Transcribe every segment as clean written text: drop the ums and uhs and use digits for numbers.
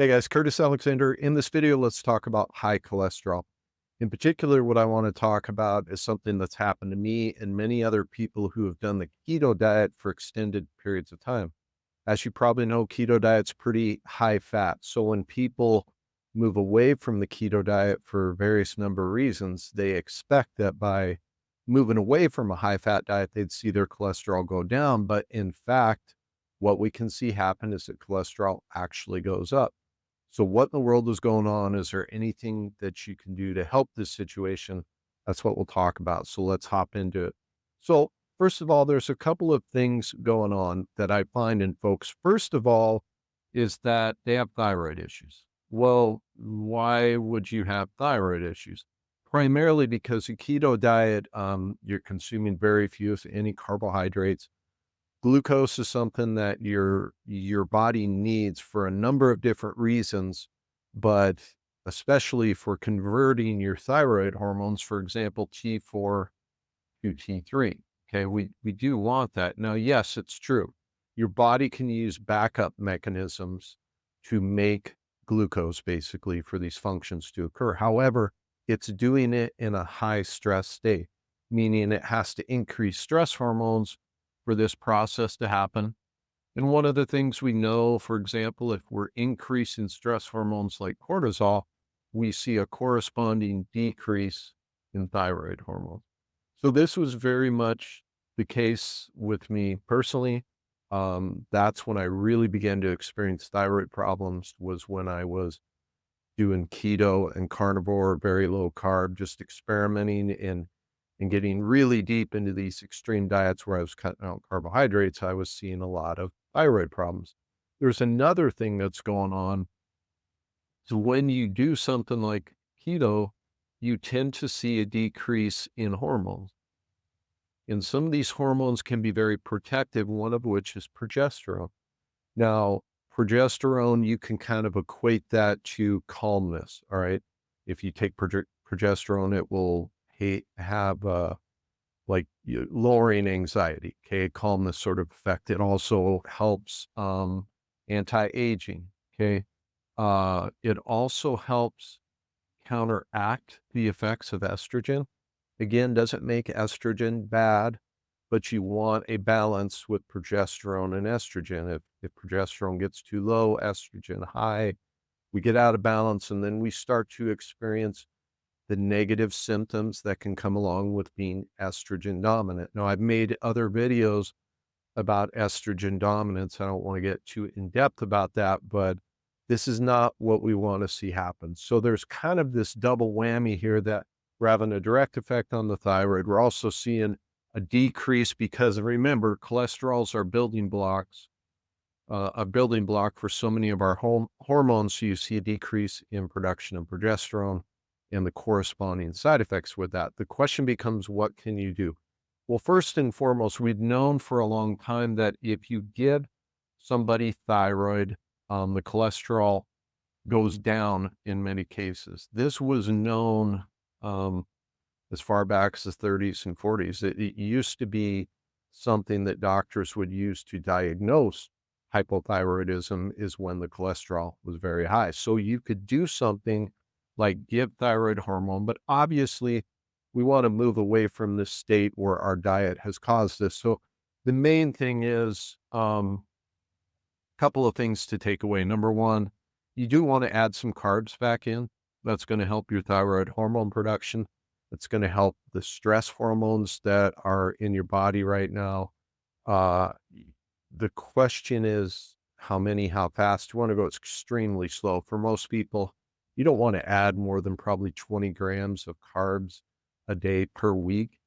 Hey guys, Curtis Alexander. In this video, let's talk about high cholesterol. In particular, what I want to talk about is something that's happened to me and many other people who have done the keto diet for extended periods of time. As you probably know, keto diet's pretty high fat. So when people move away from the keto diet for various number of reasons, they expect that by moving away from a high fat diet, they'd see their cholesterol go down. But in fact, what we can see happen is that cholesterol actually goes up. So what in the world is going on? Is there anything that you can do to help this situation? That's what we'll talk about. So let's hop into it. So first of all, there's a couple of things going on that I find in folks. First of all, is that they have thyroid issues. Well, why would you have thyroid issues? Primarily because a keto diet, you're consuming very few, if any, carbohydrates. Glucose is something that your body needs for a number of different reasons, but especially for converting your thyroid hormones, for example, T4 to T3. Okay, we do want that. Now, yes, it's true. Your body can use backup mechanisms to make glucose basically for these functions to occur. However, it's doing it in a high stress state, meaning it has to increase stress hormones for this process to happen. And one of the things we know, for example, if we're increasing stress hormones like cortisol, we see a corresponding decrease in thyroid hormone. So this was very much the case with me personally. That's when I really began to experience thyroid problems was when I was doing keto and carnivore, very low carb, just experimenting and getting really deep into these extreme diets where I was cutting out carbohydrates. I was seeing a lot of thyroid problems. There's another thing that's going on. So when you do something like keto, you tend to see a decrease in hormones. And some of these hormones can be very protective, one of which is progesterone. Now, progesterone, you can kind of equate that to calmness. All right. If you take progesterone, it will have lowering anxiety. Okay. Calmness sort of effect. It also helps anti-aging. Okay. It also helps counteract the effects of estrogen. Again, doesn't make estrogen bad, but you want a balance with progesterone and estrogen. If progesterone gets too low, estrogen high, we get out of balance, and then we start to experience the negative symptoms that can come along with being estrogen dominant. Now, I've made other videos about estrogen dominance. I don't want to get too in depth about that, but this is not what we want to see happen. So there's kind of this double whammy here that we're having a direct effect on the thyroid. We're also seeing a decrease because remember, cholesterols are building blocks, a building block for so many of our hormones. So you see a decrease in production of progesterone and the corresponding side effects with that. The question becomes, what can you do? Well, first and foremost, we've known for a long time that if you give somebody thyroid, the cholesterol goes down in many cases. This was known um, as far back as the 30s and 40s. It used to be something that doctors would use to diagnose hypothyroidism is when the cholesterol was very high. So you could do something like give thyroid hormone, but obviously we want to move away from this state where our diet has caused this. So the main thing is couple of things to take away. Number one, you do want to add some carbs back in. That's going to help your thyroid hormone production. It's going to help the stress hormones that are in your body right now. Uh, the question is how many, how fast. You want to go extremely slow. For most people, you don't want to add more than probably 20 grams of carbs a day per week.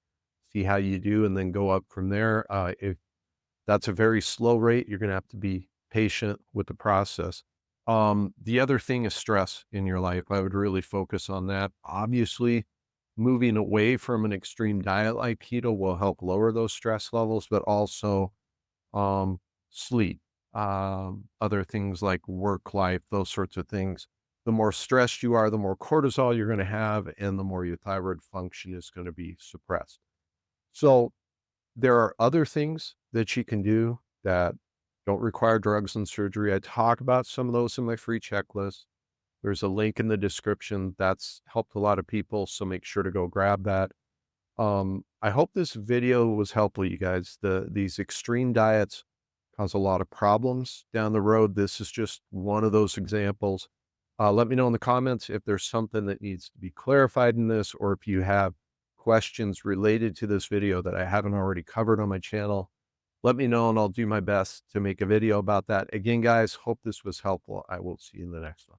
See how you do, and then go up from there. If that's a very slow rate, you're going to have to be patient with the process. The other thing is stress in your life. I would really focus on that. Obviously, moving away from an extreme diet like keto will help lower those stress levels, but also um, sleep, other things like work life, those sorts of things. The more stressed you are, the more cortisol you're going to have, and the more your thyroid function is going to be suppressed. So there are other things that you can do that don't require drugs and surgery. I talk about some of those in my free checklist. There's a link in the description that's helped a lot of people, so make sure to go grab that. I hope this video was helpful, you guys. These extreme diets cause a lot of problems down the road. This is just one of those examples. Let me know in the comments if there's something that needs to be clarified in this, or if you have questions related to this video that I haven't already covered on my channel. Let me know and I'll do my best to make a video about that. Again, guys, hope this was helpful. I will see you in the next one.